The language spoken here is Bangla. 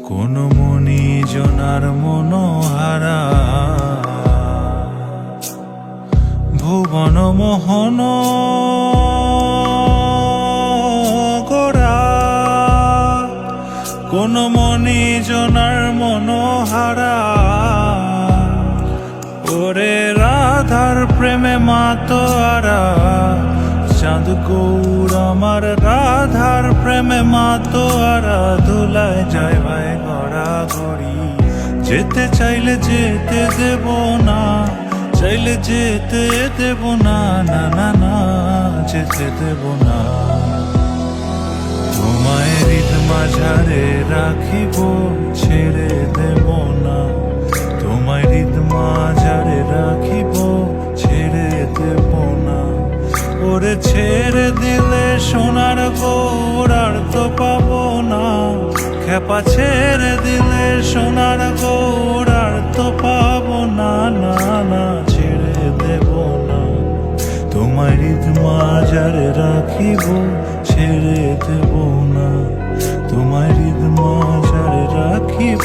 কোন মনি জনার মনোহারা ভুবন মোহন গোরা, কোন মনি জনার মনোহারা ওরে রাধার প্রেমে মাতোয়ারা। চাঁদ গৌর আমার রাধার প্রেমে মাতোয়ারা, ধুলায় যায় ভাই গড়া গড়ি। যেতে চাইলে যেতে দেব না, চাইলে যেতে দেব না, না না না যেতে দেব না। তোমায় হৃদ মাঝারে রাখিব, ছেড়ে দেব না। তোমায় হৃদ মাঝারে রাখিব, ছেড়ে দেব না। ওরে ছেড়ে দিলে সোনার গৌর আর তো পাবো না। খেপা ছেড়ে দিলে সোনার গৌর আর তো পাবো না, না না ছেড়ে দেব না। তোমায় হৃদ মাঝারে রাখিব, ছেড়ে দেব না। তোমায় হৃদ মাঝারে রাখিব।